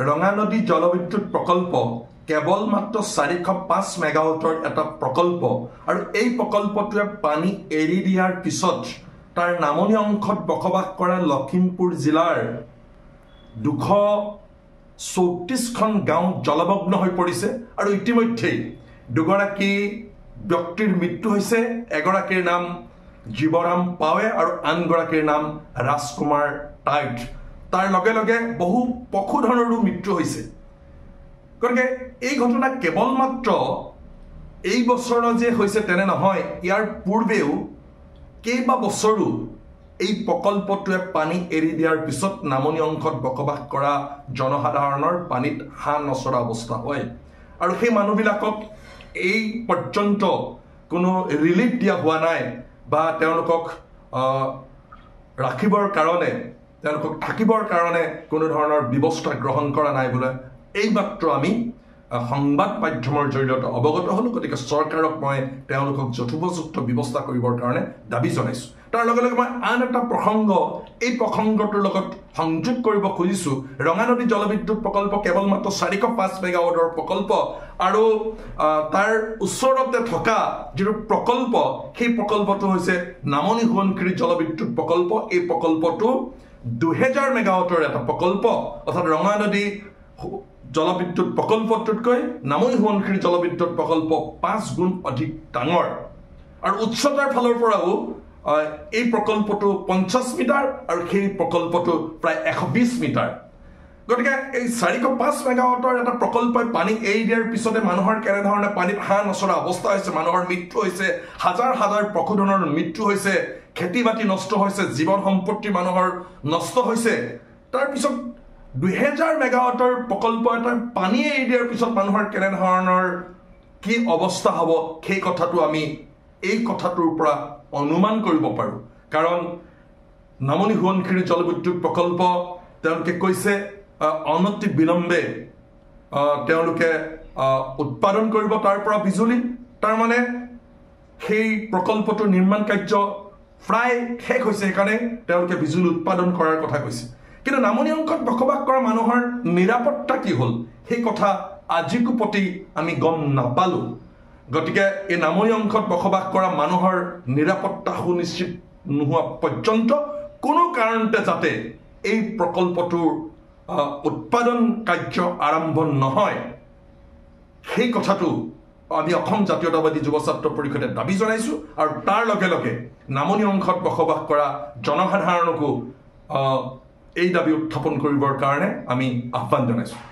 ৰঙা নদী জলবিদ্যুৎ প্ৰকল্প কেৱল মাত্ৰ 405 মেগাৱাটৰ এটা প্ৰকল্প আৰু এই প্ৰকল্পটোৱে পানী এৰি দিয়াৰ পিছত তাৰ নামনি অংশত বসবাস কৰা লখিমপুৰ জিলাৰ 234খন গাঁও জলমগ্ন হৈ পৰিছে আৰু ইতিমধ্যে দুগৰাকী ব্যক্তিৰ মৃত্যু হৈছে। এগৰাকীৰ নাম জীৱৰাম পাৱে আৰু আনগৰাকীৰ নাম ৰাজকুমাৰ টাইট। তাৰ লগে লগে বহু পশুধনৰো মৃত্যু হৈছে। গতিকে এই ঘটনা কেৱল মাত্ৰ এই বছৰ যে হৈছে তেনে নহয়, ইয়াৰ পূৰ্বেও কেইবা বছৰো এই প্ৰকল্পটোৱে পানী এৰি দিয়াৰ পিছত নামনি অংশত বসবাস কৰা জনসাধাৰণৰ পানীত হাঁহ নচৰা অৱস্থা হয় আৰু সেই মানুহবিলাকক এই পৰ্যন্ত কোনো ৰিলিফ দিয়া হোৱা নাই বা তেওঁলোকক ৰাখিবৰ কাৰণে, তেওঁলোকক থাকিবৰ কাৰণে কোনো ধৰণৰ ব্যৱস্থা গ্ৰহণ কৰা নাই বোলে এইমাত্ৰ আমি সংবাদ মাধ্যমৰ জৰিয়তে অৱগত হ'লোঁ। গতিকে চৰকাৰক মই তেওঁলোকক যথোপযুক্ত ব্যৱস্থা কৰিবৰ কাৰণে দাবী জনাইছোঁ। তাৰ লগে লগে মই আন এটা প্ৰসংগ এই প্ৰসংগটোৰ লগত সংযোগ কৰিব খুজিছোঁ। ৰঙা নদী জলবিদ্যুৎ প্ৰকল্প কেৱল মাত্ৰ 405 মেগাৱাটৰ প্ৰকল্প আৰু তাৰ ওচৰতে থকা যিটো প্ৰকল্প, সেই প্ৰকল্পটো হৈছে নামনি সোৱণশিৰি জলবিদ্যুৎ প্ৰকল্প। এই প্ৰকল্পটো 2000 মেগাৱাটৰ এটা প্ৰকল্প, অৰ্থাৎ ৰঙা নদী জলবিদ্যুৎ প্ৰকল্পটোতকৈ নামনি সোৱণশিৰি জলবিদ্যুৎ প্ৰকল্প 5 গুণ অধিক ডাঙৰ আৰু উচ্চতাৰ ফালৰ পৰাও এই প্ৰকল্পটো 50 মিটাৰ আৰু সেই প্ৰকল্পটো প্ৰায় 120 মিটাৰ। গতিকে এই 405 মেগাৱাটৰ এটা প্ৰকল্পই পানী এৰি দিয়াৰ পিছতে মানুহৰ কেনেধৰণে পানীত হাঁহ নচৰা অৱস্থা হৈছে, মানুহৰ মৃত্যু হৈছে, হাজাৰ হাজাৰ পশুধনৰ মৃত্যু হৈছে, খেতি বাতি নষ্ট হৈছে, জীৱন সম্পত্তি মানুহৰ নষ্ট হৈছে। তাৰপিছত 2000 মেগাৱাটৰ প্ৰকল্প এটা পানী এৰি দিয়াৰ পিছত মানুহৰ কেনেধৰণৰ কি অৱস্থা হ'ব, সেই কথাটো আমি এই কথাটোৰ পৰা অনুমান কৰিব পাৰোঁ। কাৰণ নামনি সোৱণশিৰি জলবিদ্যুৎ প্ৰকল্প তেওঁলোকে কৈছে অনতি বিলম্বে তেওঁলোকে উৎপাদন কৰিব তাৰ পৰা বিজুলী। তাৰমানে সেই প্ৰকল্পটোৰ নিৰ্মাণ কাৰ্য প্ৰায় শেষ হৈছে, সেইকাৰণে তেওঁলোকে বিজুলী উৎপাদন কৰাৰ কথা কৈছে। কিন্তু নামনি অংশত বসবাস কৰা মানুহৰ নিৰাপত্তা কি হ'ল সেই কথা আজিকো প্ৰতি আমি গম নাপালোঁ। গতিকে এই নামনি অংশত বসবাস কৰা মানুহৰ নিৰাপত্তা সুনিশ্চিত নোহোৱা পৰ্যন্ত কোনো কাৰণতে যাতে এই প্ৰকল্পটোৰ উৎপাদন কাৰ্য আৰম্ভ নহয়, সেই কথাটো আমি অসম জাতীয়তাবাদী যুৱ ছাত্ৰ পৰিষদে দাবী জনাইছোঁ আৰু তাৰ লগে লগে নামনি অংশত বসবাস কৰা জনসাধাৰণকো এই দাবী উত্থাপন কৰিবৰ কাৰণে আমি আহ্বান জনাইছোঁ।